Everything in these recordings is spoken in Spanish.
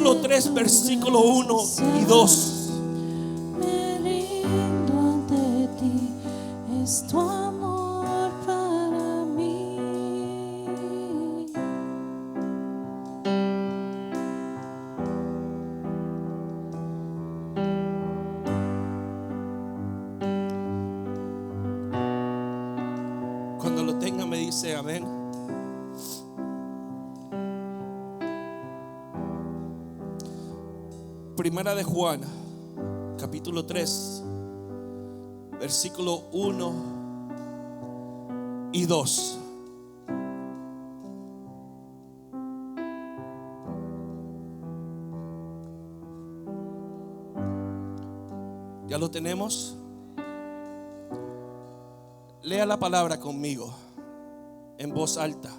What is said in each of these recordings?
capítulo 3, versículo 1 y 2. Me rindo ante ti, es tu amor para mí. Cuando lo tenga me dice amén. Primera de Juan, capítulo 3, versículo 1 y 2. ¿Ya lo tenemos? Lea la palabra conmigo en voz alta.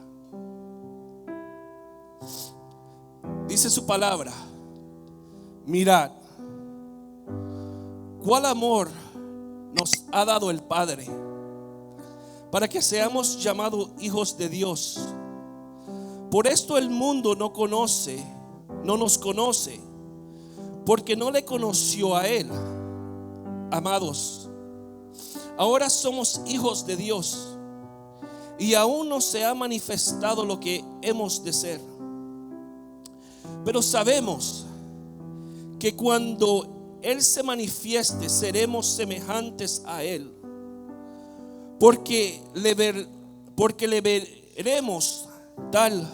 Dice su palabra: mirad, cuál amor nos ha dado el Padre para que seamos llamados hijos de Dios. Por esto el mundo no nos conoce, porque no le conoció a Él. Amados, ahora somos hijos de Dios y aún no se ha manifestado lo que hemos de ser. Pero sabemos que cuando Él se manifieste seremos semejantes a Él, porque le veremos tal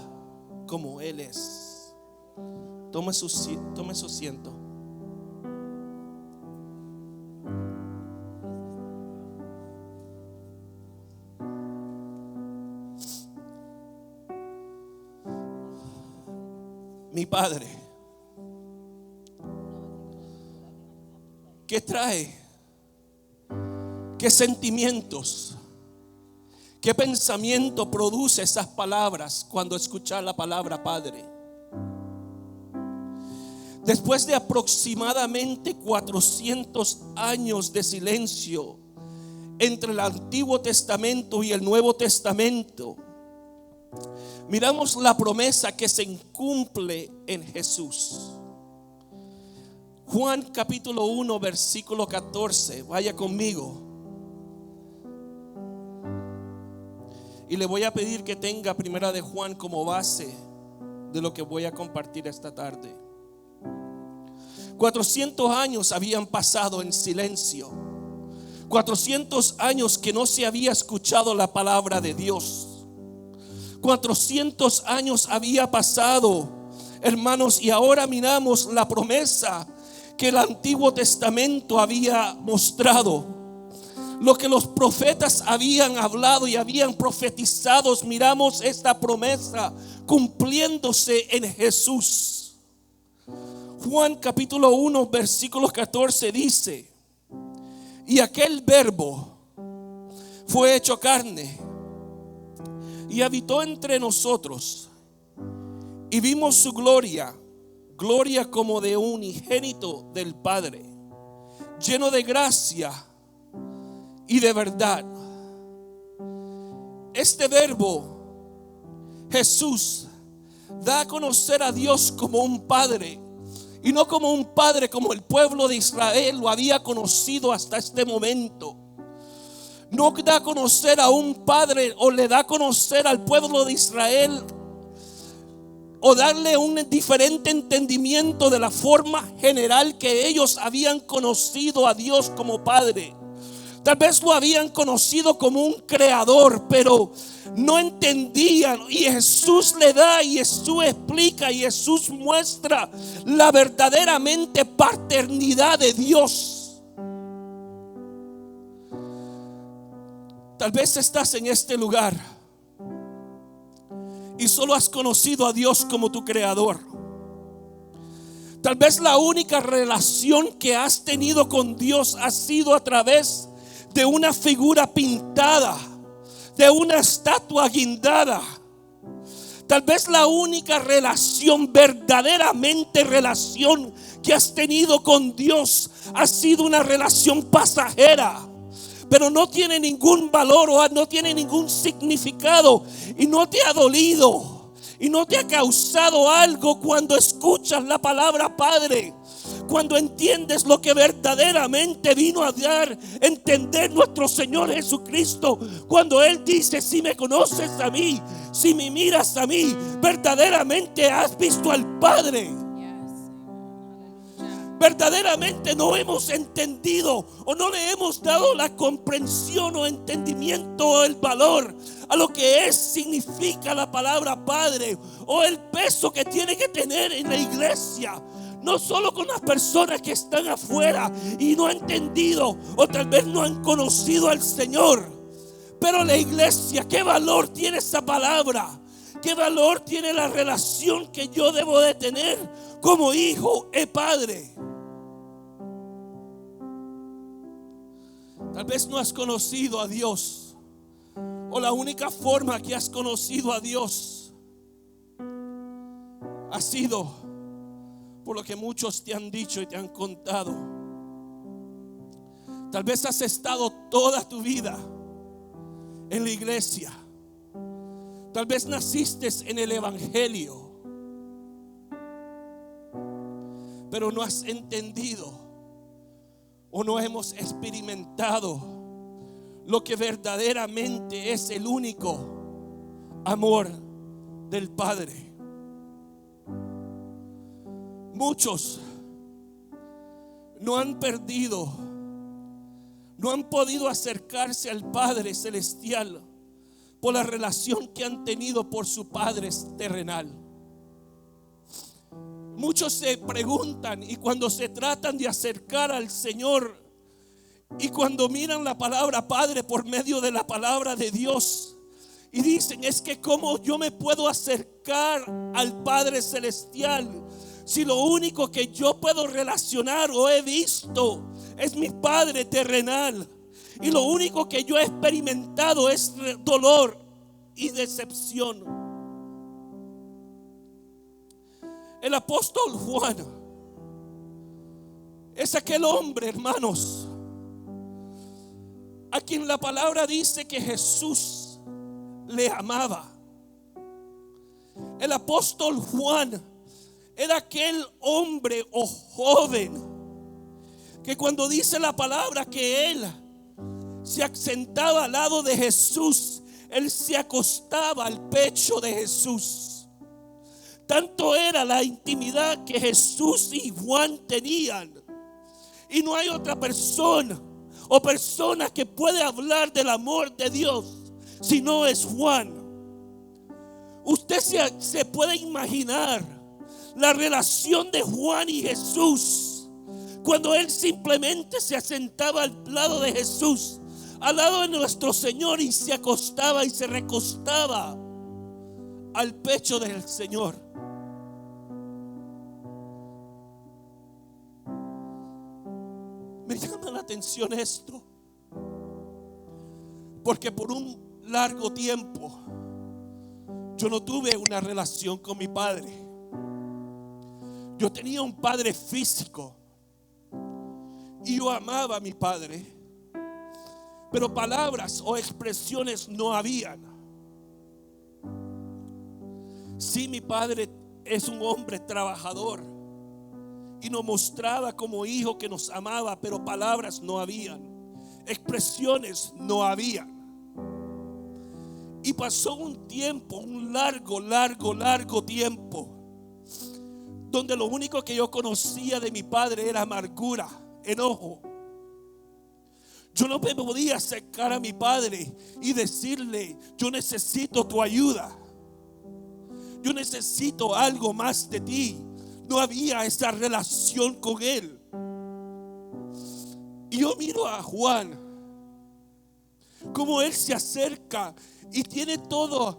como Él es. Tome su asiento. Mi Padre, ¿qué trae? ¿Qué sentimientos? ¿Qué pensamiento produce esas palabras cuando escuchas la palabra Padre? Después de aproximadamente 400 años de silencio entre el Antiguo Testamento y el Nuevo Testamento, miramos la promesa que se cumple en Jesús. Juan capítulo 1, versículo 14. Vaya conmigo. Y le voy a pedir que tenga Primera de Juan como base de lo que voy a compartir esta tarde. 400 años habían pasado en silencio. 400 años que no se había escuchado la palabra de Dios. 400 años había pasado, hermanos, y ahora miramos la promesa que el Antiguo Testamento había mostrado. Lo que los profetas habían hablado y habían profetizado, miramos esta promesa cumpliéndose en Jesús. Juan capítulo 1, versículo 14 dice: y aquel verbo fue hecho carne y habitó entre nosotros, y vimos su gloria como de un unigénito del Padre, lleno de gracia y de verdad. Este verbo, Jesús, da a conocer a Dios como un Padre, y no como un Padre como el pueblo de Israel lo había conocido hasta este momento. No da a conocer a un padre, o le da a conocer al pueblo de Israel, o darle un diferente entendimiento de la forma general que ellos habían conocido a Dios como Padre. Tal vez lo habían conocido como un creador, pero no entendían. Y Jesús le da, y Jesús explica, y Jesús muestra la verdaderamente paternidad de Dios. Tal vez estás en este lugar y solo has conocido a Dios como tu creador. Tal vez la única relación que has tenido con Dios ha sido a través de una figura pintada, de una estatua guindada. Tal vez la única relación, verdaderamente relación que has tenido con Dios ha sido una relación pasajera, pero no tiene ningún valor o no tiene ningún significado, y no te ha dolido, Y no te ha causado algo cuando escuchas la palabra Padre, cuando entiendes lo que verdaderamente vino a dar entender nuestro Señor Jesucristo, cuando Él dice: si me conoces a mí, si me miras a mí, verdaderamente has visto al Padre. Verdaderamente no hemos entendido o no le hemos dado la comprensión o entendimiento o el valor a lo que significa la palabra Padre, o el peso que tiene que tener en la iglesia. No solo con las personas que están afuera y no han entendido o tal vez no han conocido al Señor, pero la iglesia, ¿qué valor tiene esa palabra? ¿Qué valor tiene la relación que yo debo de tener como hijo y padre? Tal vez no has conocido a Dios, o la única forma que has conocido a Dios ha sido por lo que muchos te han dicho y te han contado. Tal vez has estado toda tu vida en la iglesia. Tal vez naciste en el evangelio, pero no has entendido o no hemos experimentado lo que verdaderamente es el único amor del Padre. Muchos no han perdido, no han podido acercarse al Padre Celestial por la relación que han tenido por su Padre terrenal. Muchos se preguntan, y cuando se tratan de acercar al Señor, y cuando miran la palabra Padre por medio de la palabra de Dios, y dicen: es que cómo yo me puedo acercar al Padre Celestial si lo único que yo puedo relacionar o he visto es mi Padre terrenal, y lo único que yo he experimentado es dolor y decepción. El apóstol Juan es aquel hombre, hermanos, a quien la palabra dice que Jesús le amaba. El apóstol Juan era aquel hombre o joven que, cuando dice la palabra que él se sentaba al lado de Jesús, él se acostaba al pecho de Jesús. Tanto era la intimidad que Jesús y Juan tenían. Y no hay otra persona o persona que puede hablar del amor de Dios si no es Juan. Usted se puede imaginar la relación de Juan y Jesús, cuando él simplemente se asentaba al lado de Jesús, al lado de nuestro Señor, y se acostaba y se recostaba al pecho del Señor. Me llama la atención esto, porque por un largo tiempo yo no tuve una relación con mi padre. Yo tenía un padre físico y yo amaba a mi padre, pero palabras o expresiones no habían. Sí, mi padre es un hombre trabajador y nos mostraba como hijo que nos amaba, pero palabras no habían, expresiones no habían. Y pasó un tiempo, un largo tiempo, donde lo único que yo conocía de mi padre era amargura, enojo. Yo no me podía acercar a mi padre y decirle: yo necesito tu ayuda, yo necesito algo más de ti. No había esa relación con él. Y yo miro a Juan, como él se acerca y tiene toda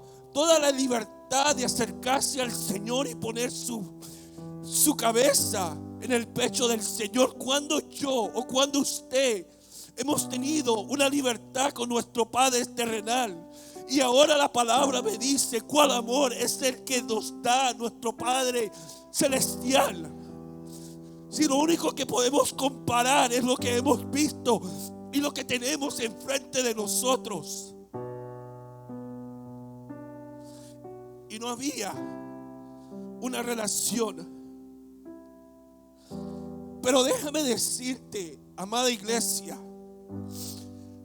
la libertad de acercarse al Señor y poner su cabeza en el pecho del Señor. Cuando yo o cuando usted hemos tenido una libertad con nuestro Padre terrenal, y ahora la palabra me dice cuál amor es el que nos da nuestro Padre celestial. Si lo único que podemos comparar es lo que hemos visto y lo que tenemos enfrente de nosotros. y no había una relación. Pero déjame decirte, amada iglesia,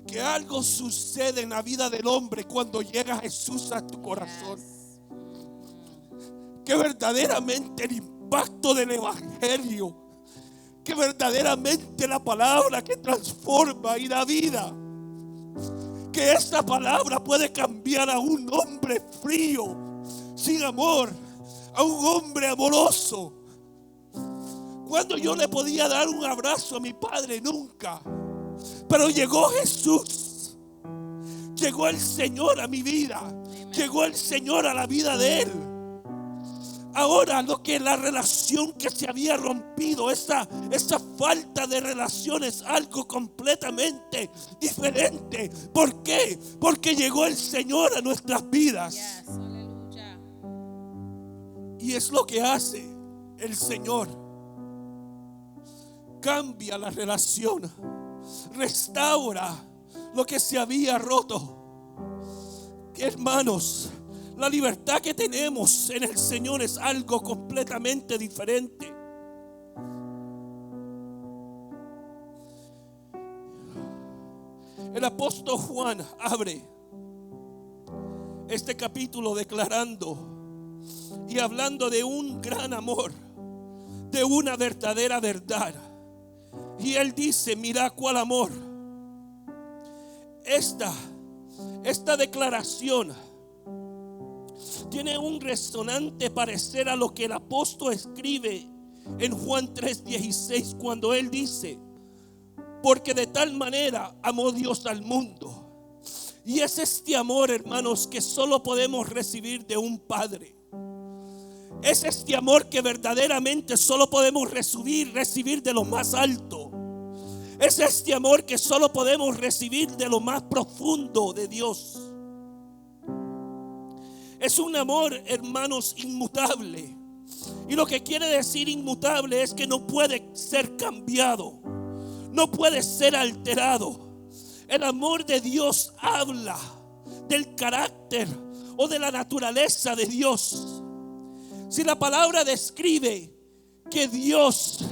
que algo sucede en la vida del hombre cuando llega Jesús a tu corazón. Que verdaderamente el impacto del evangelio, que verdaderamente la palabra que transforma y da vida, que esta palabra puede cambiar a un hombre frío, sin amor, a un hombre amoroso. Cuando yo le podía dar un abrazo a mi padre, nunca. Pero llegó Jesús, llegó el Señor a mi vida, llegó el Señor a la vida de él. Ahora lo que la relación que se había rompido, esa falta de relación, es algo completamente diferente. ¿Por qué? Porque llegó el Señor a nuestras vidas. Yes, aleluya. Y es lo que hace el Señor. Cambia la relación, restaura lo que se había roto. Hermanos, la libertad que tenemos en el Señor es algo completamente diferente. El apóstol Juan abre este capítulo declarando y hablando de un gran amor, de una verdadera verdad. Y él dice: mira cuál amor. Esta declaración tiene un resonante parecer a lo que el apóstol escribe en Juan 3:16, cuando él dice: porque de tal manera amó Dios al mundo. Y es este amor, hermanos, que solo podemos recibir de un padre. Es este amor que verdaderamente solo podemos recibir de lo más alto. Es este amor que solo podemos recibir de lo más profundo de Dios. Es un amor, hermanos, inmutable. Y lo que quiere decir inmutable es que no puede ser cambiado, no puede ser alterado. El amor de Dios habla del carácter o de la naturaleza de Dios. Si la palabra describe que Dios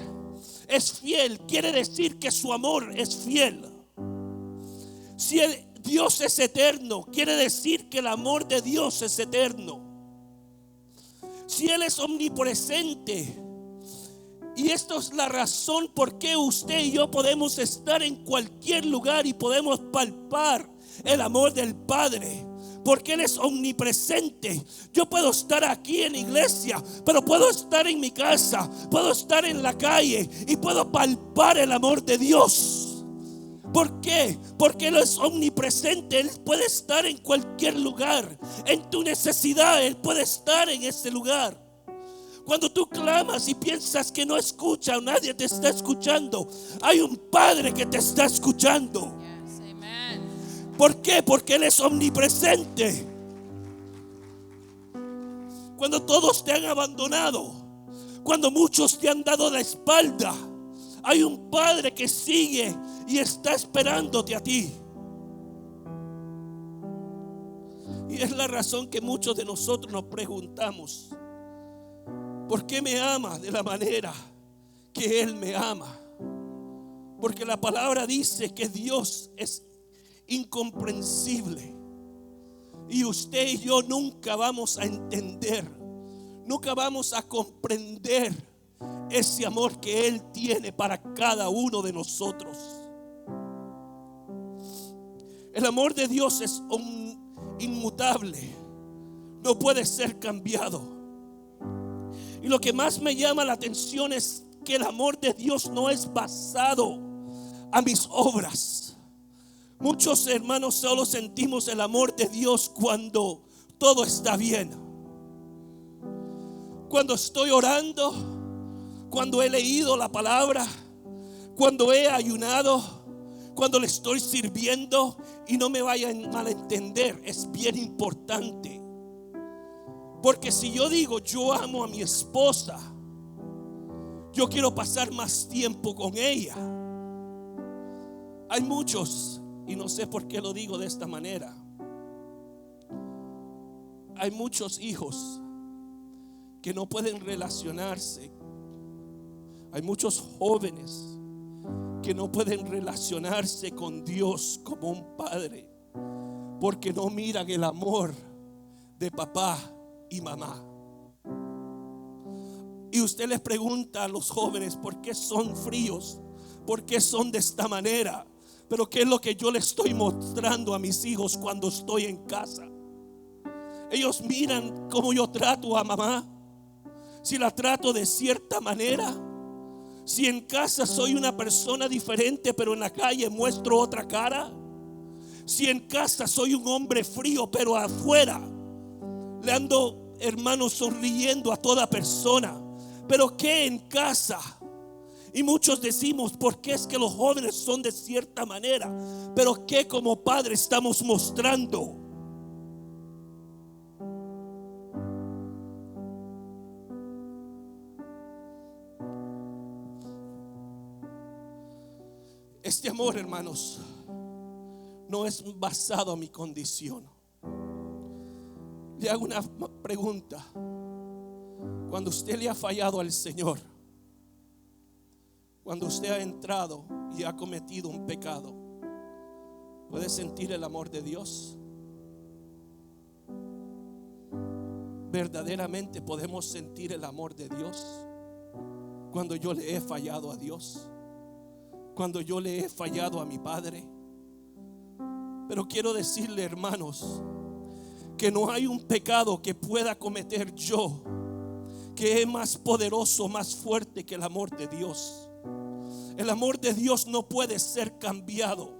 es fiel, quiere decir que su amor es fiel. Si Dios es eterno, quiere decir que el amor de Dios es eterno. Si Él es omnipresente, y esto es la razón por qué usted y yo podemos estar en cualquier lugar y podemos palpar el amor del Padre, porque Él es omnipresente. Yo puedo estar aquí en la iglesia, pero puedo estar en mi casa, puedo estar en la calle y puedo palpar el amor de Dios. ¿Por qué? Porque Él es omnipresente. Él puede estar en cualquier lugar. En tu necesidad Él puede estar en ese lugar. Cuando tú clamas y piensas que no escucha o nadie te está escuchando, hay un Padre que te está escuchando. Yes, amen. ¿Por qué? Porque Él es omnipresente. Cuando todos te han abandonado, cuando muchos te han dado la espalda, hay un Padre que sigue y está esperándote a ti. Y es la razón que muchos de nosotros nos preguntamos: ¿por qué me ama de la manera que Él me ama? Porque la palabra dice que Dios es incomprensible. Y usted y yo nunca vamos a entender, nunca vamos a comprender ese amor que Él tiene para cada uno de nosotros. El amor de Dios es inmutable, no puede ser cambiado. Y lo que más me llama la atención es que el amor de Dios no es basado a mis obras. Muchos hermanos solo sentimos el amor de Dios cuando todo está bien. Cuando estoy orando, cuando he leído la palabra, cuando he ayunado, cuando le estoy sirviendo. Y no me vayan a malentender, es bien importante. Porque si yo digo yo amo a mi esposa, yo quiero pasar más tiempo con ella. Hay muchos, y no sé por qué lo digo de esta manera, hay muchos hijos que no pueden relacionarse. Hay muchos jóvenes que no pueden relacionarse con Dios como un padre, porque no miran el amor de papá y mamá. Y usted les pregunta a los jóvenes por qué son fríos, por qué son de esta manera. Pero qué es lo que yo le estoy mostrando a mis hijos cuando estoy en casa. Ellos miran cómo yo trato a mamá, si la trato de cierta manera, si en casa soy una persona diferente pero en la calle muestro otra cara, si en casa soy un hombre frío pero afuera le ando, hermano, sonriendo a toda persona. Pero que en casa, y muchos decimos, ¿por qué es que los jóvenes son de cierta manera? Pero que como padre estamos mostrando. Este amor, hermanos, no es basado en mi condición. Le hago una pregunta. Cuando usted le ha fallado al Señor, cuando usted ha entrado y ha cometido un pecado, ¿puede sentir el amor de Dios? ¿Verdaderamente podemos sentir el amor de Dios cuando yo le he fallado a Dios? Cuando yo le he fallado a mi Padre. Pero quiero decirle, hermanos, que no hay un pecado que pueda cometer yo que es más poderoso, más fuerte que el amor de Dios. El amor de Dios no puede ser cambiado.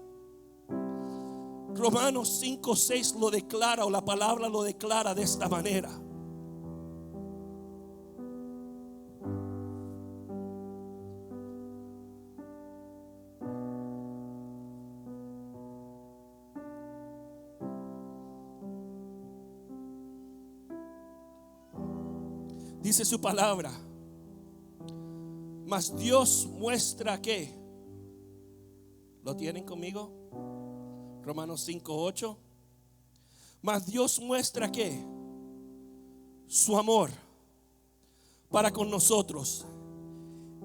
Romanos 5:6 lo declara, o la palabra lo declara de esta manera. Dice su palabra: mas Dios muestra que, ¿lo tienen conmigo? Romanos 5:8. Mas Dios muestra que su amor para con nosotros,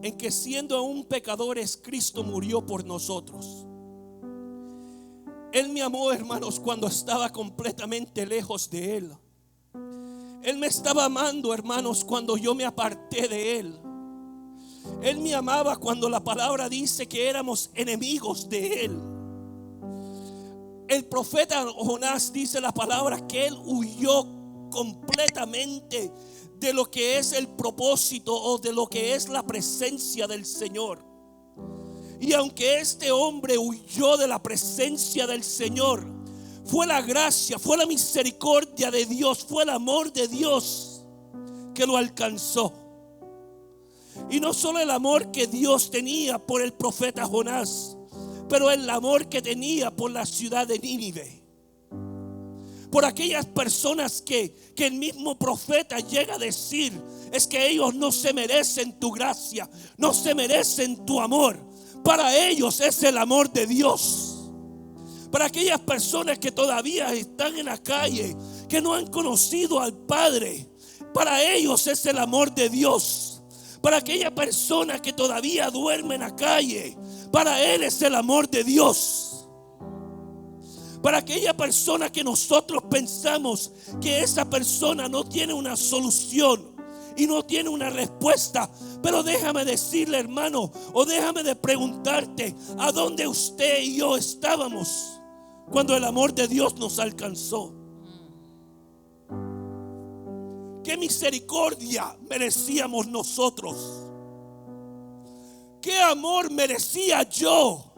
en que siendo aún pecadores, Cristo murió por nosotros. Él me amó, hermanos, cuando estaba completamente lejos de Él. Él me estaba amando, hermanos, cuando yo me aparté de Él. Él me amaba cuando la palabra dice que éramos enemigos de Él. El profeta Jonás dice la palabra que él huyó completamente de lo que es el propósito o de lo que es la presencia del Señor. Y aunque este hombre huyó de la presencia del Señor, fue la gracia, fue la misericordia de Dios, fue el amor de Dios que lo alcanzó. Y no solo el amor que Dios tenía por el profeta Jonás, pero el amor que tenía por la ciudad de Nínive, por aquellas personas que el mismo profeta llega a decir: es que ellos no se merecen tu gracia, no se merecen tu amor. Para ellos es el amor de Dios. Para aquellas personas que todavía están en la calle, que no han conocido al Padre, para ellos es el amor de Dios. Para aquella persona que todavía duerme en la calle, para Él es el amor de Dios. Para aquella persona que nosotros pensamos que esa persona no tiene una solución y no tiene una respuesta, pero déjame decirle, hermano, o déjame de preguntarte: ¿a dónde usted y yo estábamos cuando el amor de Dios nos alcanzó? ¿Qué misericordia merecíamos nosotros? ¿Qué amor merecía yo?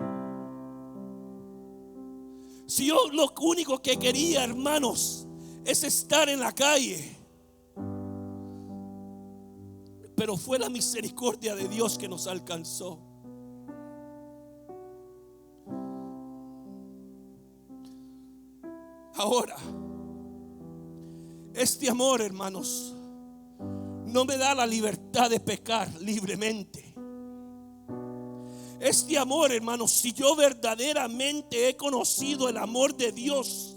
Si yo lo único que quería, hermanos, es estar en la calle. Pero fue la misericordia de Dios que nos alcanzó. Ahora, este amor, hermanos, no me da la libertad de pecar libremente. Este amor, hermanos, si yo verdaderamente he conocido el amor de Dios,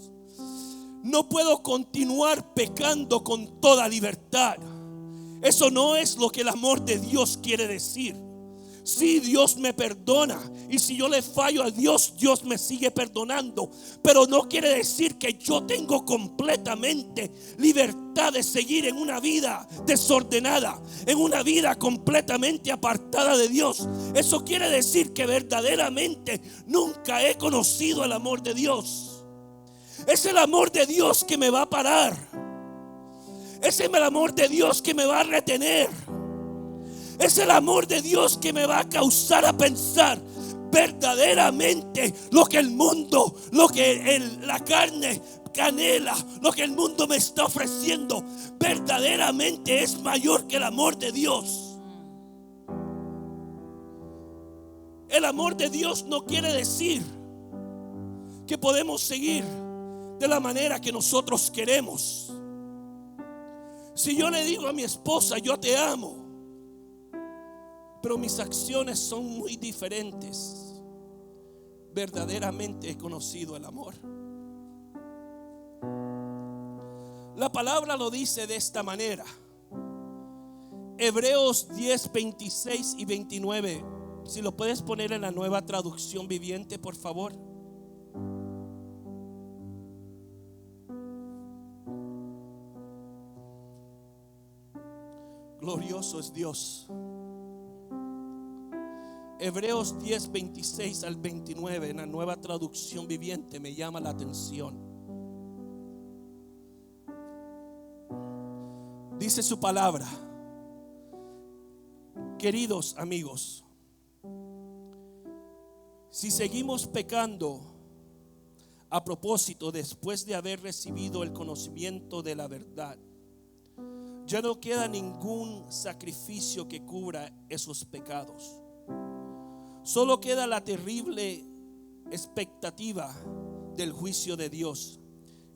No puedo continuar pecando con toda libertad. Eso no es lo que el amor de Dios quiere decir. Sí, Dios me perdona, y si yo le fallo a Dios, Dios me sigue perdonando, pero no quiere decir que yo tengo completamente libertad de seguir en una vida desordenada, en una vida completamente apartada de Dios. Eso quiere decir que verdaderamente nunca he conocido el amor de Dios. Es el amor de Dios que me va a parar. Es el amor de Dios que me va a retener. Es el amor de Dios que me va a causar a pensar verdaderamente lo que el mundo, lo que la carne anhela, lo que el mundo me está ofreciendo, verdaderamente es mayor que el amor de Dios. El amor de Dios no quiere decir que podemos seguir de la manera que nosotros queremos. Si yo le digo a mi esposa, yo te amo, pero mis acciones son muy diferentes, verdaderamente he conocido el amor. La palabra lo dice de esta manera. Hebreos 10, 26 y 29. Si lo puedes poner en la Nueva Traducción Viviente, por favor. Glorioso es Dios. Hebreos 10, 26 al 29 en la Nueva Traducción Viviente me llama la atención. Dice su palabra: queridos amigos, si seguimos pecando a propósito después de haber recibido el conocimiento de la verdad, ya no queda ningún sacrificio que cubra esos pecados. Solo queda la terrible expectativa del juicio de Dios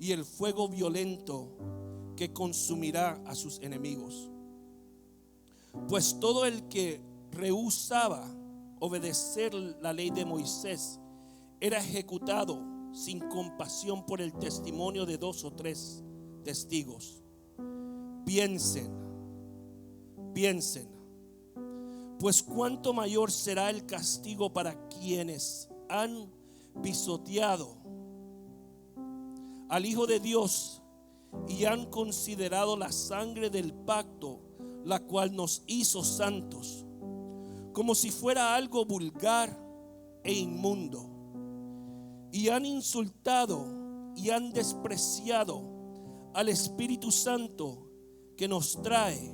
y el fuego violento que consumirá a sus enemigos. Pues todo el que rehusaba obedecer la ley de Moisés era ejecutado sin compasión por el testimonio de 2 o 3 testigos. Piensen, pues cuánto mayor será el castigo para quienes han pisoteado al Hijo de Dios y han considerado la sangre del pacto, la cual nos hizo santos, como si fuera algo vulgar e inmundo, y han insultado y han despreciado al Espíritu Santo que nos trae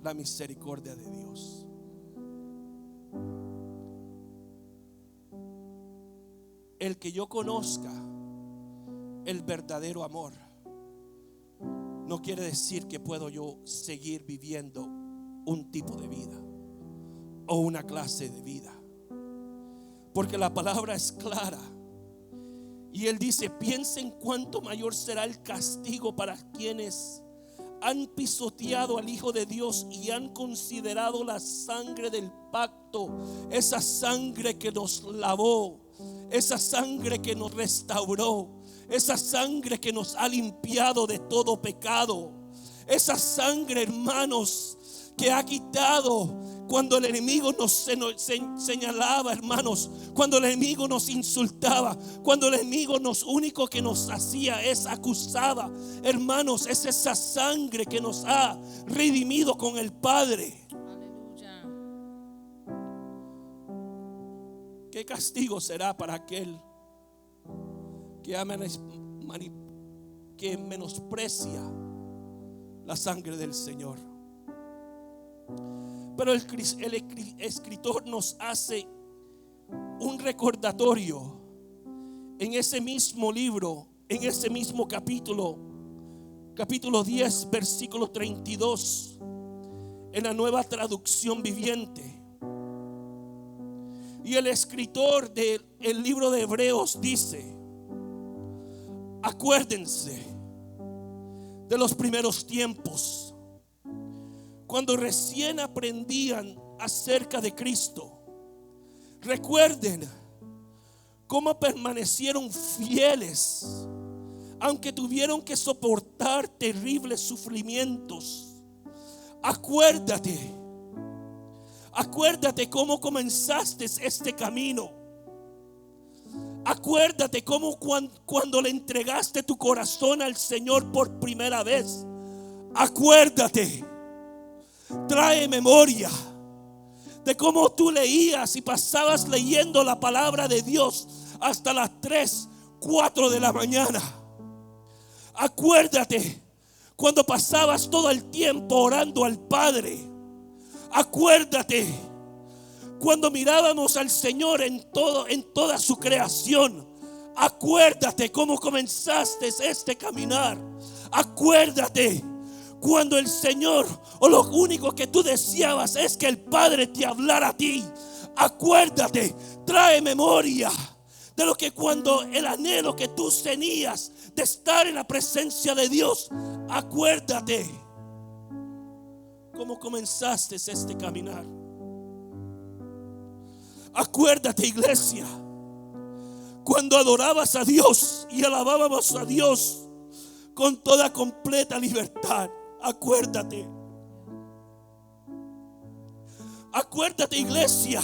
la misericordia de Dios. El que yo conozca el verdadero amor no quiere decir que puedo yo seguir viviendo un tipo de vida o una clase de vida, porque la palabra es clara y él dice: piensen cuánto mayor será el castigo para quienes han pisoteado al Hijo de Dios y han considerado la sangre del pacto, esa sangre que nos lavó, esa sangre que nos restauró, esa sangre que nos ha limpiado de todo pecado, esa sangre, hermanos, que ha quitado cuando el enemigo nos señalaba, hermanos, cuando el enemigo nos insultaba, cuando el enemigo único que nos hacía es acusaba, hermanos, es esa sangre que nos ha redimido con el Padre. Aleluya. ¿Qué castigo será para aquel que menosprecia la sangre del Señor? Pero el escritor nos hace un recordatorio en ese mismo libro, en ese mismo capítulo 10, versículo 32, en la Nueva Traducción Viviente. Y el escritor del libro de Hebreos dice: acuérdense de los primeros tiempos, cuando recién aprendían acerca de Cristo. Recuerden cómo permanecieron fieles aunque tuvieron que soportar terribles sufrimientos, acuérdate cómo comenzaste este camino. Acuérdate cómo cuando le entregaste tu corazón al Señor por primera vez. Acuérdate, trae memoria de cómo tú leías y pasabas leyendo la palabra de Dios hasta las 3, 4 de la mañana. Acuérdate cuando pasabas todo el tiempo orando al Padre. Acuérdate cuando mirábamos al Señor en toda su creación. Acuérdate cómo comenzaste este caminar. Acuérdate cuando el Señor, o lo único que tú deseabas es que el Padre te hablara a ti. Acuérdate, trae memoria de lo que cuando el anhelo que tú tenías de estar en la presencia de Dios. Acuérdate cómo comenzaste este caminar. Acuérdate, iglesia, cuando adorabas a Dios y alabábamos a Dios con toda completa libertad. Acuérdate. Acuérdate, iglesia,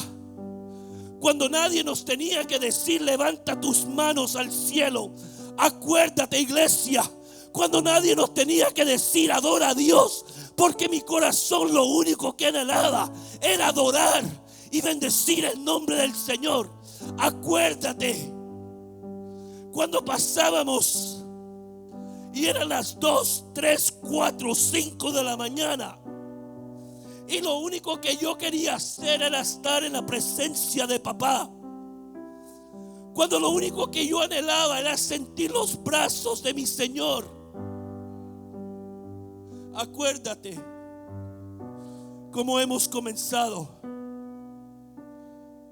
cuando nadie nos tenía que decir levanta tus manos al cielo. Acuérdate, iglesia, cuando nadie nos tenía que decir adora a Dios, porque mi corazón lo único que anhelaba era adorar y bendecir el nombre del Señor. Acuérdate cuando pasábamos y eran las 2, 3, 4, 5 de la mañana, y lo único que yo quería hacer era estar en la presencia de papá. Cuando lo único que yo anhelaba era sentir los brazos de mi Señor. Acuérdate cómo hemos comenzado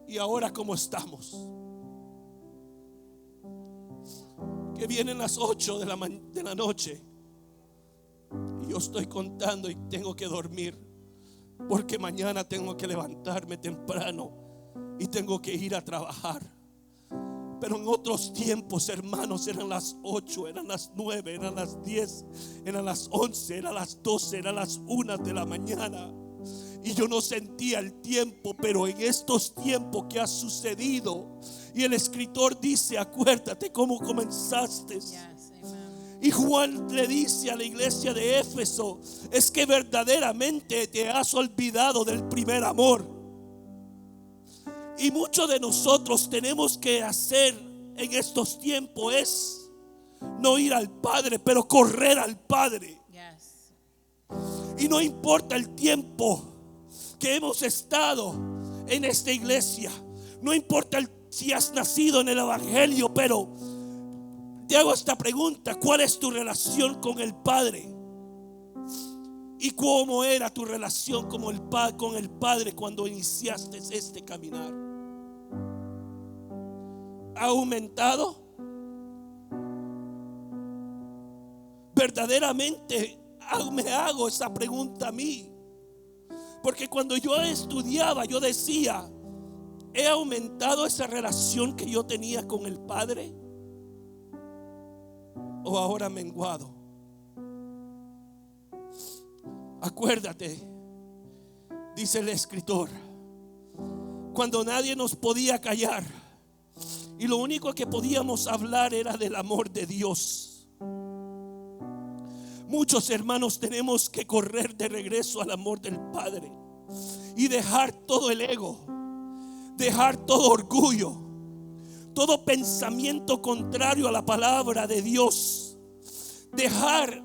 y ahora cómo estamos. Que vienen las 8 de la noche y yo estoy contando y tengo que dormir, porque mañana tengo que levantarme temprano y tengo que ir a trabajar. Pero en otros tiempos, hermanos, eran las 8, eran las 9, eran las 10, eran las 11, eran las 12, eran las 1 de la mañana. Y yo no sentía el tiempo, pero en estos tiempos que ha sucedido, y el escritor dice, acuérdate cómo comenzaste. Y Juan le dice a la iglesia de Éfeso, es que verdaderamente te has olvidado del primer amor. Y muchos de nosotros tenemos que hacer en estos tiempos es no ir al Padre, pero correr al Padre. Y no importa el tiempo que hemos estado en esta iglesia, no importa si has nacido en el Evangelio, pero te hago esta pregunta: ¿cuál es tu relación con el Padre? ¿Y cómo era tu relación con el Padre cuando iniciaste este caminar? ¿Ha aumentado? Verdaderamente me hago esa pregunta a mí, porque cuando yo estudiaba yo decía, ¿he aumentado esa relación que yo tenía con el Padre? ¿O ahora menguado? Acuérdate, dice el escritor, cuando nadie nos podía callar y lo único que podíamos hablar era del amor de Dios. Muchos hermanos tenemos que correr de regreso al amor del Padre y dejar todo el ego, dejar todo orgullo, todo pensamiento contrario a la palabra de Dios, dejar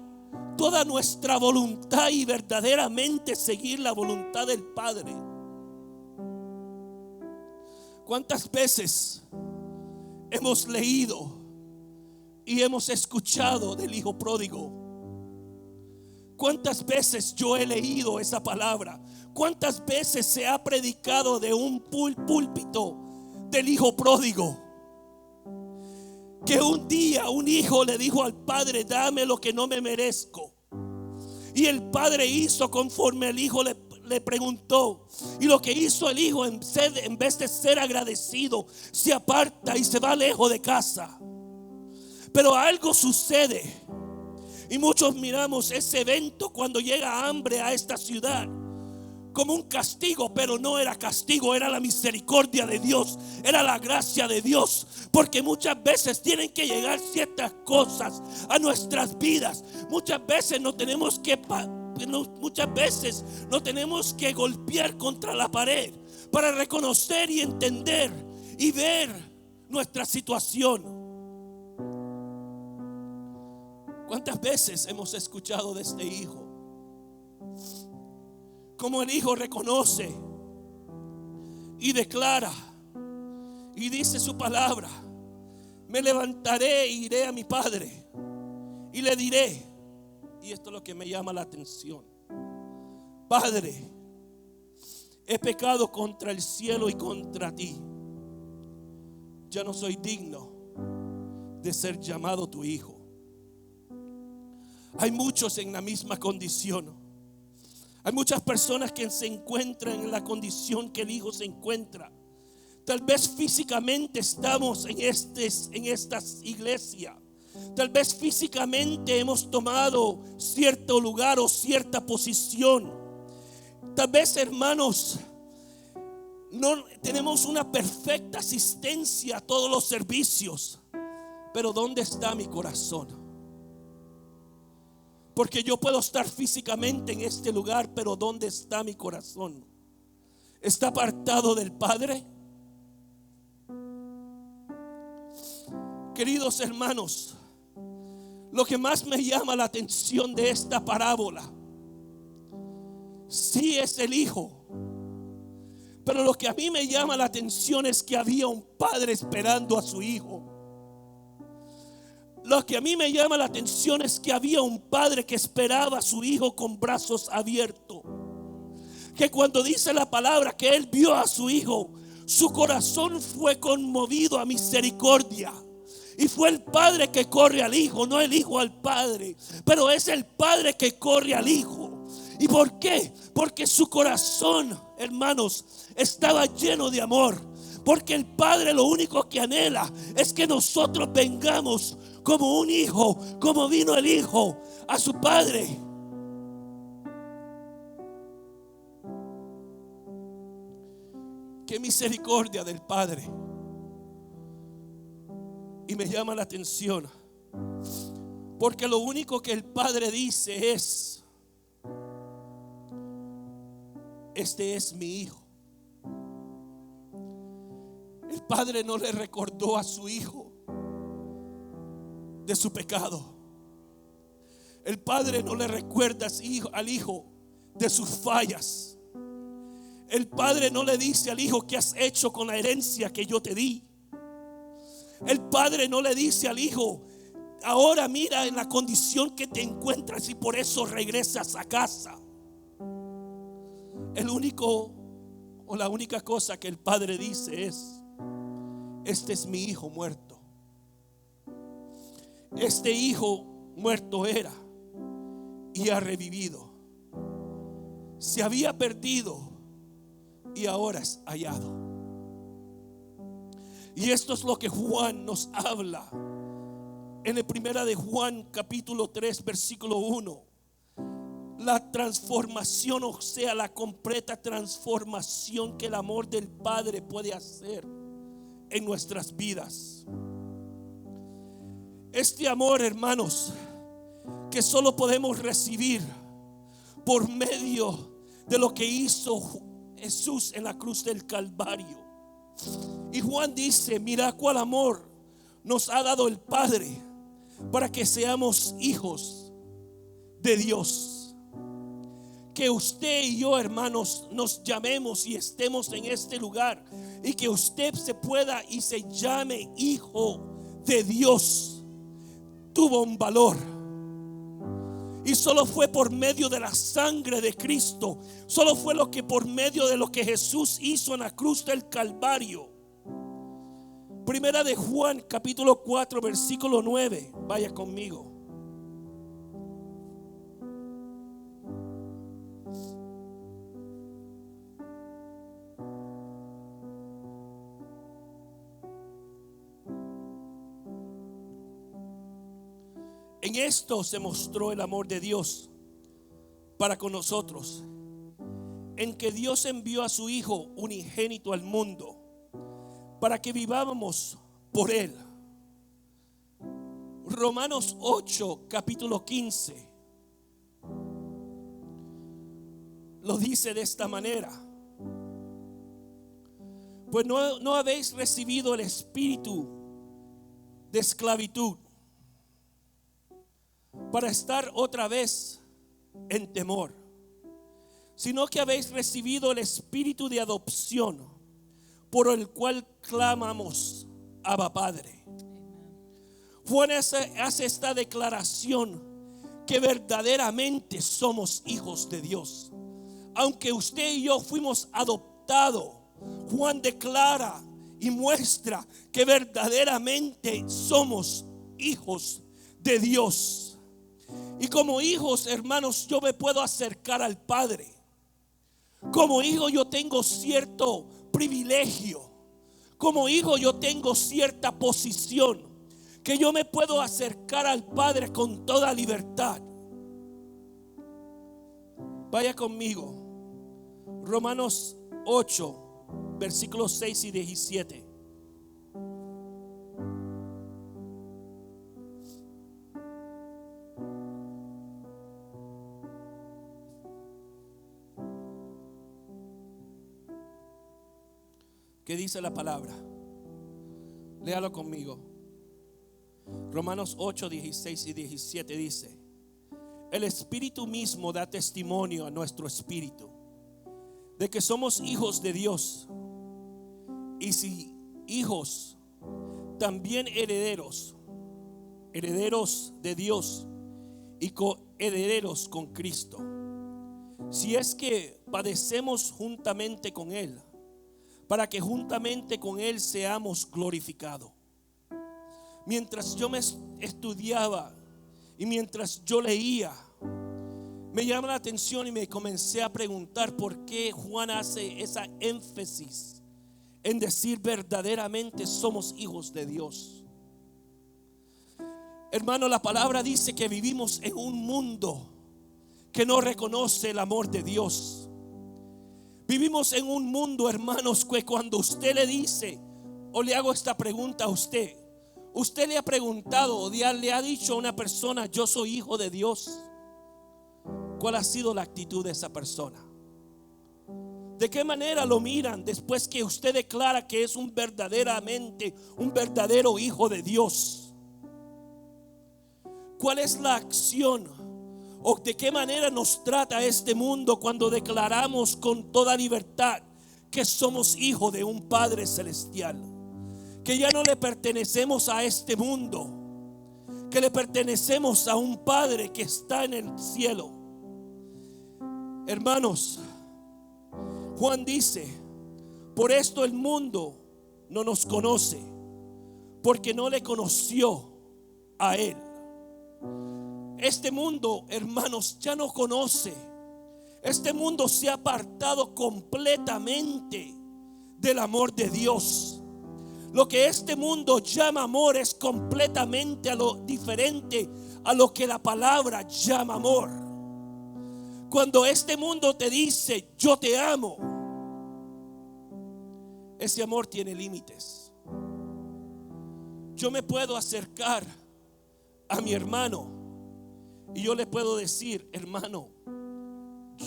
toda nuestra voluntad y verdaderamente seguir la voluntad del Padre. ¿Cuántas veces hemos leído y hemos escuchado del hijo pródigo? ¿Cuántas veces yo he leído esa palabra? ¿Cuántas veces se ha predicado de un púlpito del hijo pródigo? Que un día un hijo le dijo al padre, dame lo que no me merezco. Y el padre hizo conforme el hijo le preguntó. Y lo que hizo el hijo, en vez de ser agradecido, se aparta y se va lejos de casa. Pero algo sucede y muchos miramos ese evento cuando llega hambre a esta ciudad como un castigo, pero no era castigo, era la misericordia de Dios, era la gracia de Dios, porque muchas veces tienen que llegar ciertas cosas a nuestras vidas. Muchas veces no tenemos que golpear contra la pared para reconocer y entender y ver nuestra situación. ¿Cuántas veces hemos escuchado de este hijo? Como el hijo reconoce y declara y dice su palabra: me levantaré e iré a mi padre y le diré. Y esto es lo que me llama la atención: Padre, he pecado contra el cielo y contra ti. Ya no soy digno de ser llamado tu hijo. Hay muchos en la misma condición. Hay muchas personas que se encuentran en la condición que el hijo se encuentra. Tal vez físicamente estamos en esta iglesia. Tal vez físicamente hemos tomado cierto lugar o cierta posición. Tal vez, hermanos, no tenemos una perfecta asistencia a todos los servicios. Pero ¿dónde está mi corazón? Porque yo puedo estar físicamente en este lugar, pero ¿dónde está mi corazón? ¿Está apartado del Padre? Queridos hermanos, lo que más me llama la atención de esta parábola, sí es el hijo, pero lo que a mí me llama la atención es que había un padre esperando a su hijo. Lo que a mí me llama la atención es que había un padre que esperaba a su hijo con brazos abiertos. Que cuando dice la palabra que él vio a su hijo, su corazón fue conmovido a misericordia. Y fue el padre que corre al hijo, no el hijo al padre, pero es el padre que corre al hijo. ¿Y por qué? Porque su corazón, hermanos, estaba lleno de amor. Porque el padre lo único que anhela es que nosotros vengamos como un hijo, como vino el hijo a su padre. Qué misericordia del Padre. Y me llama la atención porque lo único que el Padre dice es: este es mi hijo. El Padre no le recordó a su hijo de su pecado. El Padre no le recuerda al hijo de sus fallas. El Padre no le dice al hijo: ¿qué has hecho con la herencia que yo te di? El Padre no le dice al hijo: ahora mira en la condición que te encuentras y por eso regresas a casa. El único o la única cosa que el Padre dice es: este es mi hijo muerto. Este hijo muerto era y ha revivido. Se había perdido y ahora es hallado. Y esto es lo que Juan nos habla en el primera de Juan capítulo 3 versículo 1. La transformación, o sea, la completa transformación que el amor del Padre puede hacer en nuestras vidas. Este amor, hermanos, que solo podemos recibir por medio de lo que hizo Jesús en la cruz del Calvario. Y Juan dice: mira cuál amor nos ha dado el Padre para que seamos hijos de Dios. Que usted y yo, hermanos, nos llamemos y estemos en este lugar, y que usted se pueda y se llame hijo de Dios, tuvo un valor. Y solo fue por medio de la sangre de Cristo. Solo fue por medio de lo que Jesús hizo en la cruz del Calvario. Primera de Juan capítulo 4 versículo 9. Vaya conmigo. En esto se mostró el amor de Dios para con nosotros, en que Dios envió a su Hijo unigénito al mundo para que vivamos por Él. Romanos 8, capítulo 15, lo dice de esta manera: pues no habéis recibido el espíritu de esclavitud para estar otra vez en temor, sino que habéis recibido el espíritu de adopción, por el cual clamamos: Abba, Padre. Juan hace esta declaración que verdaderamente somos hijos de Dios. Aunque usted y yo fuimos adoptados, Juan declara y muestra que verdaderamente somos hijos de Dios. Y como hijos, hermanos, yo me puedo acercar al Padre. Como hijo yo tengo cierto privilegio. Como hijo yo tengo cierta posición, que yo me puedo acercar al Padre con toda libertad. Vaya conmigo, Romanos 8, versículos 6 y 17. ¿Qué dice la palabra? Léalo conmigo. Romanos 8, 16 y 17 dice: el Espíritu mismo da testimonio a nuestro espíritu de que somos hijos de Dios, y si hijos, también herederos, herederos de Dios y coherederos con Cristo, si es que padecemos juntamente con Él, para que juntamente con Él seamos glorificados. Mientras yo me estudiaba y mientras yo leía, me llama la atención y me comencé a preguntar por qué Juan hace esa énfasis en decir verdaderamente somos hijos de Dios. Hermano, la palabra dice que vivimos en un mundo que no reconoce el amor de Dios. Vivimos en un mundo, hermanos, que cuando usted le dice, o le hago esta pregunta a usted, usted le ha preguntado o le ha dicho a una persona: yo soy hijo de Dios. ¿Cuál ha sido la actitud de esa persona? ¿De qué manera lo miran después que usted declara que es verdaderamente un verdadero hijo de Dios? ¿Cuál es la acción o de qué manera nos trata este mundo cuando declaramos con toda libertad que somos hijos de un Padre celestial? Que ya no le pertenecemos a este mundo, que le pertenecemos a un Padre que está en el cielo. Hermanos, Juan dice: por esto el mundo no nos conoce, porque no le conoció a Él. Este mundo, hermanos, ya no conoce. Este mundo se ha apartado completamente del amor de Dios. Lo que este mundo llama amor es completamente a lo diferente a lo que la palabra llama amor. Cuando este mundo te dice yo te amo, ese amor tiene límites. Yo me puedo acercar a mi hermano y yo le puedo decir: hermano,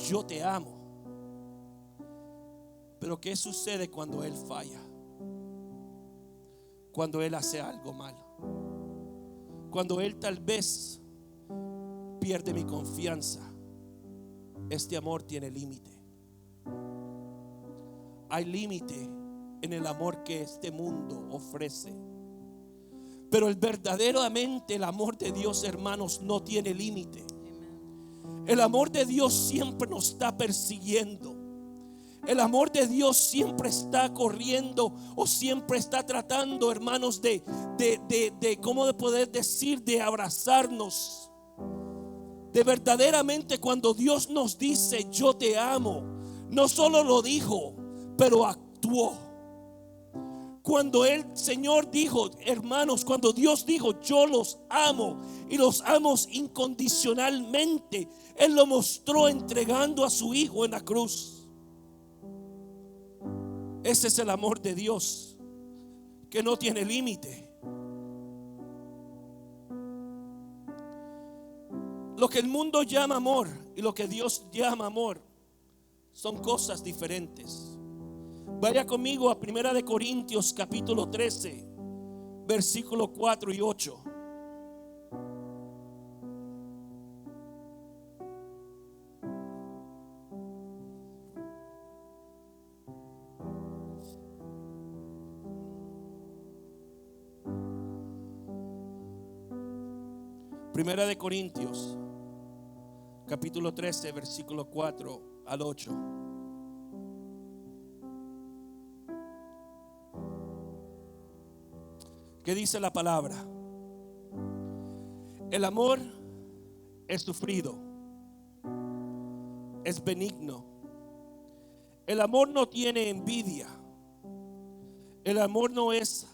yo te amo. Pero ¿qué sucede cuando él falla? Cuando él hace algo mal, cuando él tal vez pierde mi confianza. Este amor tiene límite. Hay límite en el amor que este mundo ofrece. Pero verdaderamente el amor de Dios, hermanos, no tiene límite. El amor de Dios siempre nos está persiguiendo. El amor de Dios siempre está corriendo o siempre está tratando, hermanos, ¿cómo de poder decir? De abrazarnos. De verdaderamente cuando Dios nos dice yo te amo, no solo lo dijo, pero actuó. Cuando el Señor dijo, hermanos, cuando Dios dijo, yo los amo y los amo incondicionalmente, Él lo mostró entregando a su Hijo en la cruz. Ese es el amor de Dios, que no tiene límite. Lo que el mundo llama amor y lo que Dios llama amor son cosas diferentes. Vaya conmigo a 1 Corintios capítulo 13, versículos 4 y 8. Primera de Corintios capítulo 13, versículo 4 al 8. ¿Qué dice la palabra? El amor es sufrido, es benigno. El amor no tiene envidia. El amor no es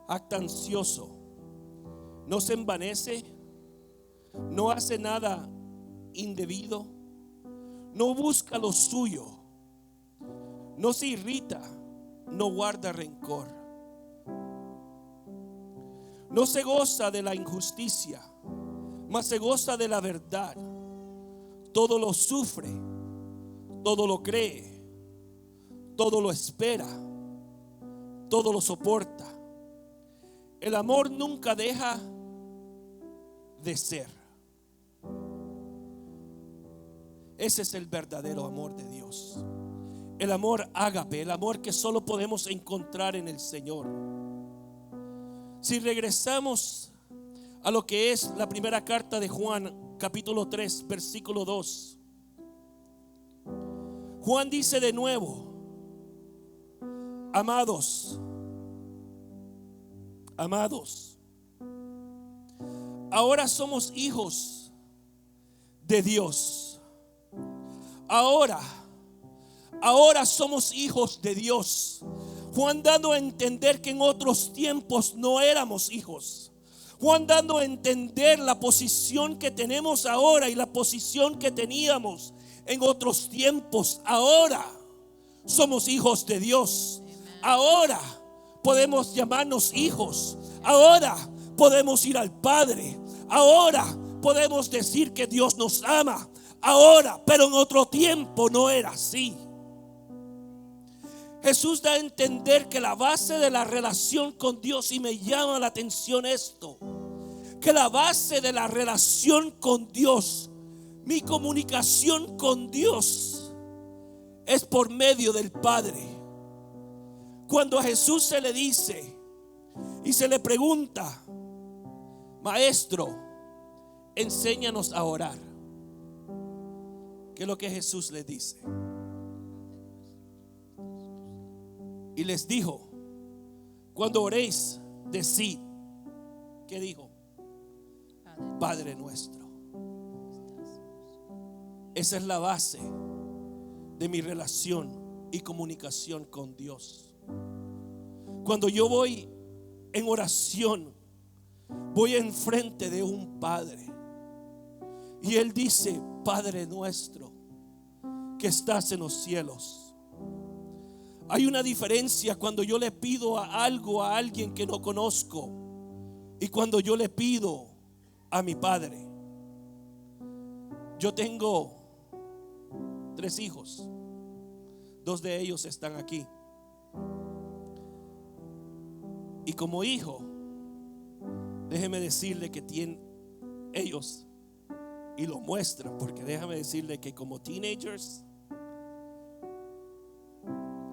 jactancioso, no se envanece, no hace nada indebido, no busca lo suyo, no se irrita, no guarda rencor, no se goza de la injusticia, mas se goza de la verdad. Todo lo sufre, todo lo cree, todo lo espera, todo lo soporta. El amor nunca deja de ser. Ese es el verdadero amor de Dios. El amor ágape, el amor que solo podemos encontrar en el Señor. Si regresamos a lo que es la primera carta de Juan, capítulo 3, versículo 2. Juan dice de nuevo: amados, ahora somos hijos de Dios. Ahora somos hijos de Dios. Juan dando a entender que en otros tiempos no éramos hijos. Juan dando a entender la posición que tenemos ahora y la posición que teníamos en otros tiempos. Ahora somos hijos de Dios. Ahora podemos llamarnos hijos. Ahora podemos ir al Padre. Ahora podemos decir que Dios nos ama. Ahora, pero en otro tiempo no era así. Jesús da a entender que la base de la relación con Dios, y me llama la atención esto, que la base de la relación con Dios, mi comunicación con Dios, es por medio del Padre. Cuando a Jesús se le dice y se le pregunta: Maestro, enséñanos a orar, ¿qué es lo que Jesús les dice? Y les dijo: cuando oréis, decid, ¿qué dijo? Padre nuestro. Esa es la base de mi relación y comunicación con Dios. Cuando yo voy en oración, voy enfrente de un Padre y Él dice: Padre nuestro que estás en los cielos. Hay una diferencia cuando yo le pido algo a alguien que no conozco y cuando yo le pido a mi Padre. Yo tengo 3 hijos. 2 de ellos están aquí. Y como hijo, déjeme decirle que tienen ellos, y lo muestran, porque déjame decirle que como teenagers,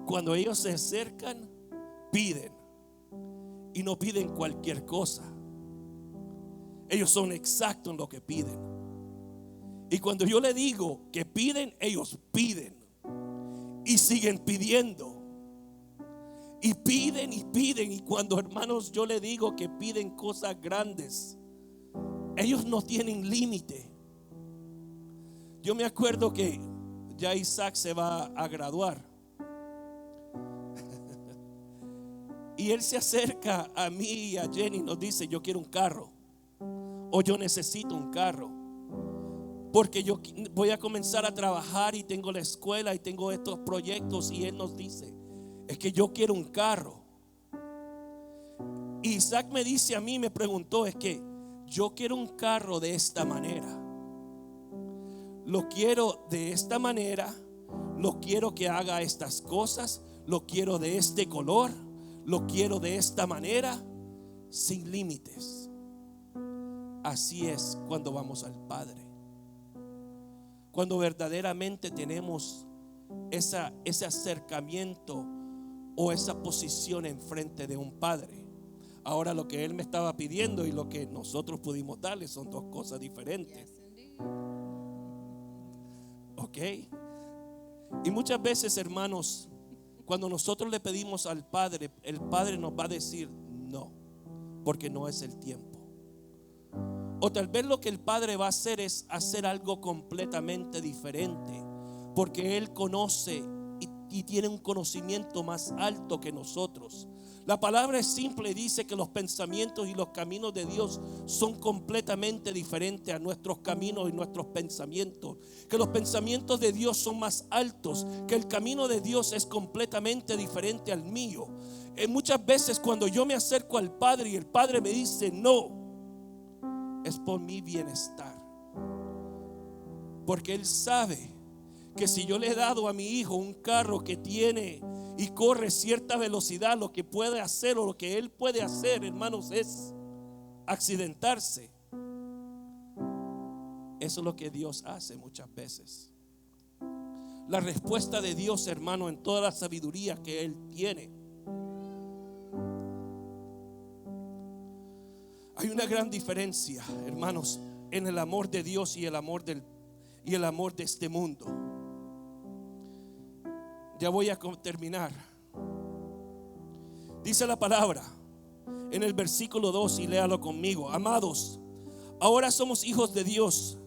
cuando ellos se acercan, piden, y no piden cualquier cosa. Ellos son exactos en lo que piden. Y cuando yo le digo que piden, ellos piden y siguen pidiendo. Y piden y piden. Y cuando, hermanos, yo le digo que piden cosas grandes, ellos no tienen límite. Yo me acuerdo que ya Isaac se va a graduar. Y él se acerca a mí y a Jenny y nos dice: yo quiero un carro, o yo necesito un carro, porque yo voy a comenzar a trabajar y tengo la escuela y tengo estos proyectos. Y él nos dice: es que yo quiero un carro. Y Isaac me dice a mí, me preguntó: es que yo quiero un carro de esta manera, lo quiero de esta manera, lo quiero que haga estas cosas, lo quiero de este color, lo quiero de esta manera, sin límites. Así es cuando vamos al Padre, cuando verdaderamente tenemos ese acercamiento o esa posición enfrente de un Padre. Ahora, lo que él me estaba pidiendo y lo que nosotros pudimos darle son dos cosas diferentes. Ok. Y muchas veces, hermanos, cuando nosotros le pedimos al Padre, el Padre nos va a decir no, porque no es el tiempo. O tal vez lo que el Padre va a hacer es hacer algo completamente diferente, porque Él conoce y tiene un conocimiento más alto que nosotros. La palabra es simple, dice que los pensamientos y los caminos de Dios son completamente diferentes a nuestros caminos y nuestros pensamientos. Que los pensamientos de Dios son más altos, que el camino de Dios es completamente diferente al mío. Muchas veces cuando yo me acerco al Padre y el Padre me dice no, es por mi bienestar, porque Él sabe que si yo le he dado a mi hijo un carro que tiene y corre cierta velocidad, lo que puede hacer o lo que él puede hacer, hermanos, es accidentarse. Eso es lo que Dios hace muchas veces. La respuesta de Dios, hermano, en toda la sabiduría que Él tiene. Hay una gran diferencia, hermanos, en el amor de Dios y el amor de este mundo. Ya voy a terminar. Dice la palabra en el versículo 2, y léalo conmigo: amados, ahora somos hijos de Dios,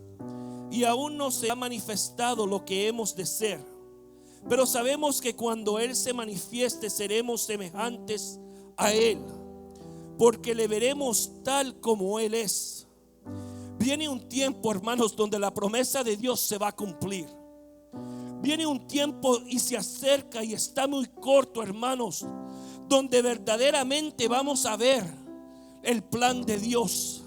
y aún no se ha manifestado lo que hemos de ser, pero sabemos que cuando Él se manifieste seremos semejantes a Él, porque le veremos tal como Él es. Viene un tiempo, hermanos, donde la promesa de Dios se va a cumplir. Viene un tiempo y se acerca y está muy corto, hermanos, donde verdaderamente vamos a ver el plan de Dios.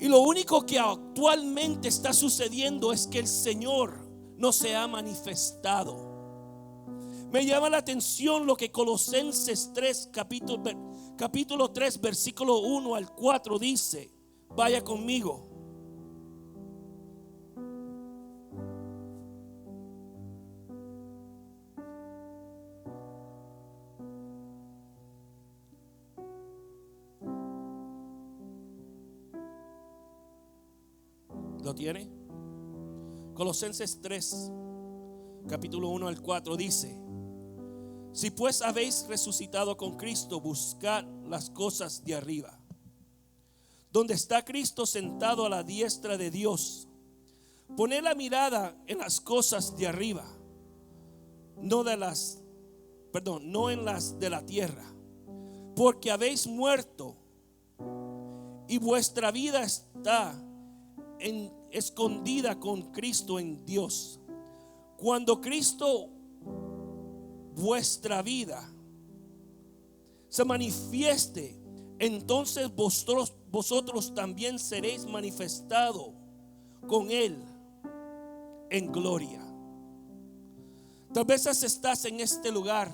Y lo único que actualmente está sucediendo es que el Señor no se ha manifestado. Me llama la atención lo que Colosenses 3, capítulo 3, versículo 1 al 4 dice. Vaya conmigo. ¿Lo tiene? Colosenses 3, capítulo 1 al 4 dice: si pues habéis resucitado con Cristo, buscad las cosas de arriba, donde está Cristo sentado a la diestra de Dios. Poned la mirada en las cosas de arriba, no en las de la tierra, porque habéis muerto y vuestra vida está escondida con Cristo en Dios. Cuando Cristo, vuestra vida, se manifieste, entonces vosotros también seréis manifestados con Él en gloria. Tal vez estás en este lugar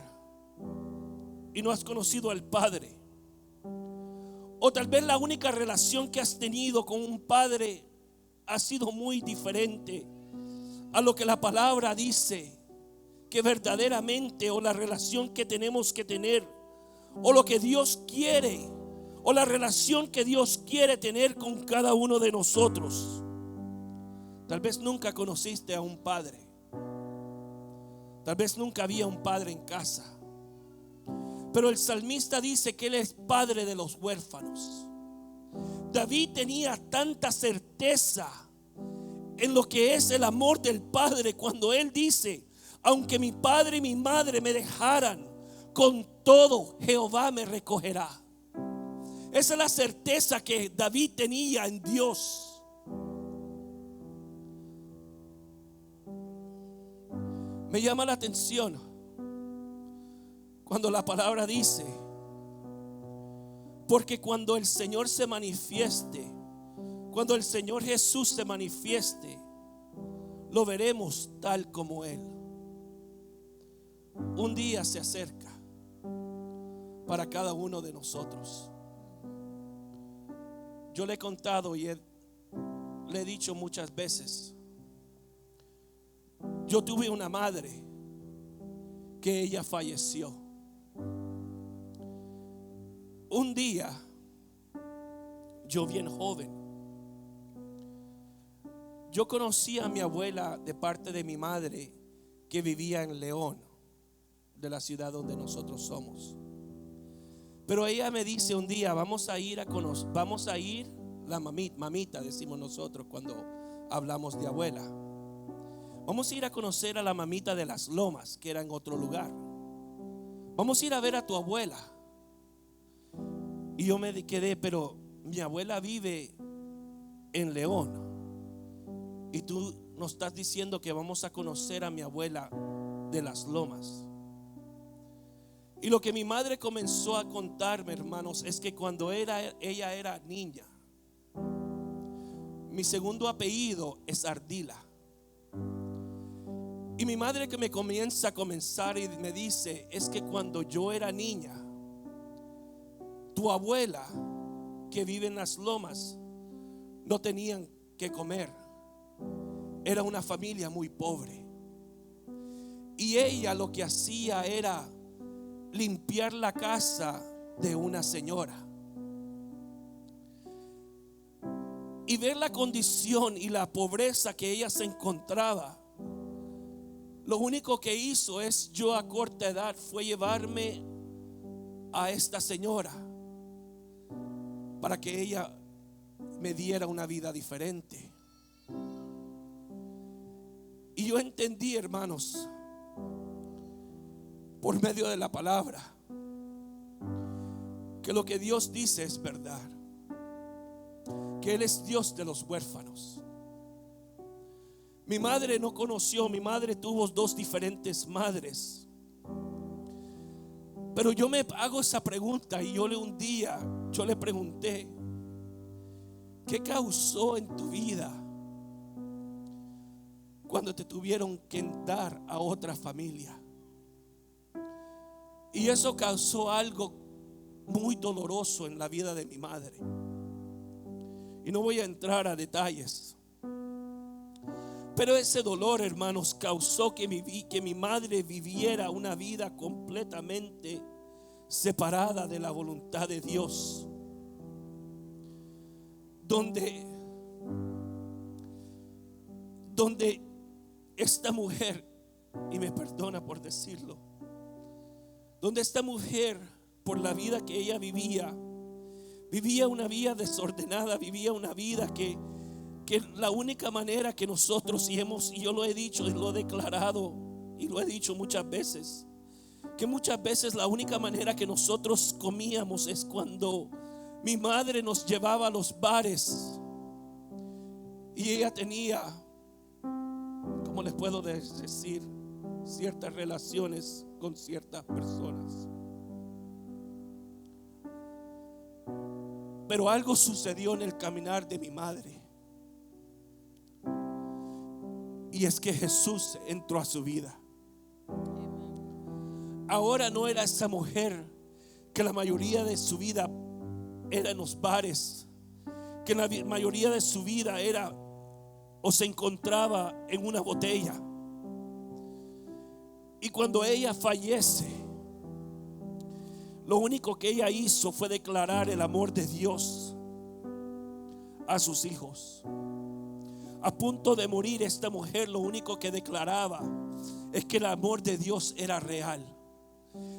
y no has conocido al Padre, o tal vez la única relación que has tenido con un Padre ha sido muy diferente a lo que la palabra dice que verdaderamente, o la relación que tenemos que tener, o lo que Dios quiere, o la relación que Dios quiere tener con cada uno de nosotros. Tal vez nunca conociste a un padre, tal vez nunca había un padre en casa, pero el salmista dice que Él es padre de los huérfanos. David tenía tanta certeza en lo que es el amor del Padre cuando él dice: aunque mi padre y mi madre me dejaran, con todo Jehová me recogerá. Esa es la certeza que David tenía en Dios. Me llama la atención cuando la palabra dice: porque cuando el Señor se manifieste, cuando el Señor Jesús se manifieste, lo veremos tal como Él. Un día se acerca para cada uno de nosotros. Yo le he contado y le he dicho muchas veces, yo tuve una madre que ella falleció. Un día, yo bien joven, yo conocí a mi abuela de parte de mi madre, que vivía en León, de la ciudad donde nosotros somos. Pero ella me dice un día: vamos a ir la mamita decimos nosotros cuando hablamos de abuela. Vamos a ir a conocer a la mamita de las Lomas, que era en otro lugar. Vamos a ir a ver a tu abuela. Y yo me quedé, pero mi abuela vive en León y tú nos estás diciendo que vamos a conocer a mi abuela de las Lomas. Y lo que mi madre comenzó a contarme, hermanos, es que cuando ella era niña, mi segundo apellido es Ardila. Y mi madre que me comienza y me dice: es que cuando yo era niña, tu abuela que vive en las Lomas no tenían que comer. Era una familia muy pobre. Y ella lo que hacía era limpiar la casa de una señora. Y ver la condición y la pobreza que ella se encontraba, lo único que hizo es, yo a corta edad, fue llevarme a esta señora para que ella me diera una vida diferente. Y yo entendí, hermanos, por medio de la palabra, que lo que Dios dice es verdad, que Él es Dios de los huérfanos. Mi madre no conoció, mi madre tuvo dos diferentes madres. Pero yo me hago esa pregunta y un día le pregunté: ¿qué causó en tu vida cuando te tuvieron que dar a otra familia? Y eso causó algo muy doloroso en la vida de mi madre. Y no voy a entrar a detalles, pero ese dolor, hermanos, causó que mi madre viviera una vida completamente separada de la voluntad de Dios, donde esta mujer, y me perdona por decirlo, donde esta mujer, por la vida que ella vivía una vida desordenada, vivía una vida que la única manera que nosotros, y yo lo he dicho y lo he declarado y lo he dicho muchas veces, que muchas veces la única manera que nosotros comíamos es cuando mi madre nos llevaba a los bares y ella tenía, ¿cómo les puedo decir?, ciertas relaciones con ciertas personas. Pero algo sucedió en el caminar de mi madre, y es que Jesús entró a su vida. Ahora no era esa mujer que la mayoría de su vida era en los bares, que la mayoría de su vida era o se encontraba en una botella. Y cuando ella fallece, lo único que ella hizo fue declarar el amor de Dios a sus hijos. A punto de morir, esta mujer lo único que declaraba es que el amor de Dios era real,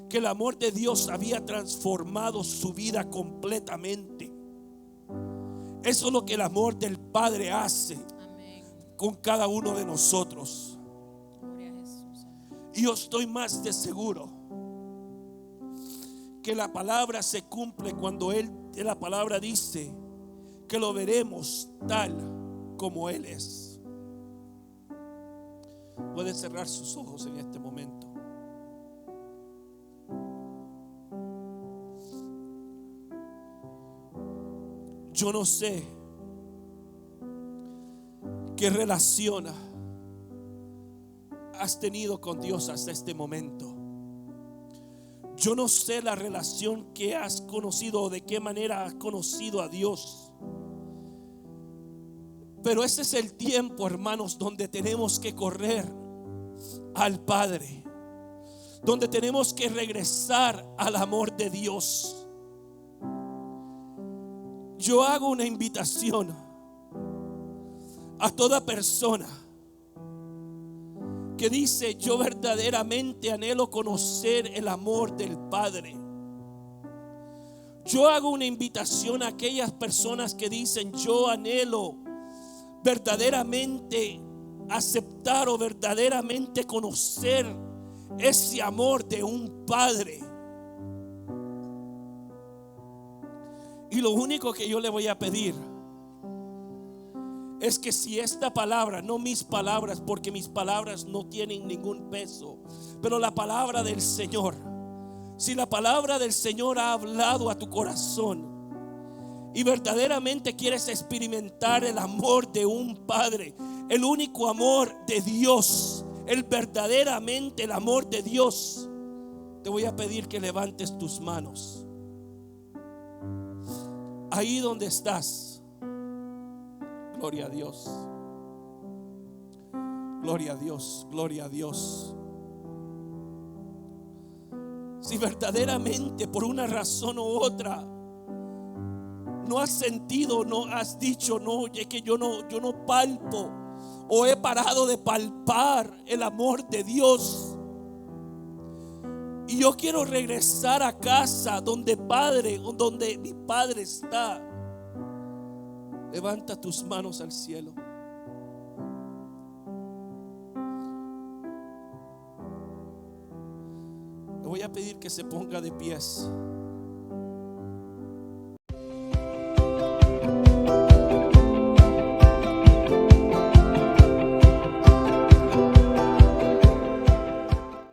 que el amor de Dios había transformado su vida completamente. Eso es lo que el amor del Padre hace. Amén. Con cada uno de nosotros. Gloria a Jesús. Y yo estoy más de seguro que la palabra se cumple cuando la palabra dice que lo veremos tal como Él es. Puede cerrar sus ojos en este momento. Yo no sé qué relación has tenido con Dios hasta este momento. Yo no sé la relación que has conocido o de qué manera has conocido a Dios. Pero ese es el tiempo, hermanos, donde tenemos que correr al Padre, donde tenemos que regresar al amor de Dios. Yo hago una invitación a toda persona que dice: yo verdaderamente anhelo conocer el amor del Padre. Yo hago una invitación a aquellas personas que dicen: yo anhelo verdaderamente aceptar o verdaderamente conocer ese amor de un Padre. Y lo único que yo le voy a pedir es que si esta palabra, no mis palabras, porque mis palabras no tienen ningún peso, pero la palabra del Señor, si la palabra del Señor ha hablado a tu corazón y verdaderamente quieres experimentar el amor de un Padre, el único amor de Dios, el verdaderamente el amor de Dios, te voy a pedir que levantes tus manos. Ahí donde estás. Gloria a Dios. Gloria a Dios. Gloria a Dios. Si verdaderamente por una razón u otra no has sentido, no has dicho: no, es que yo no palpo, o he parado de palpar el amor de Dios, y yo quiero regresar a casa donde mi Padre está. Levanta tus manos al cielo. Le voy a pedir que se ponga de pies.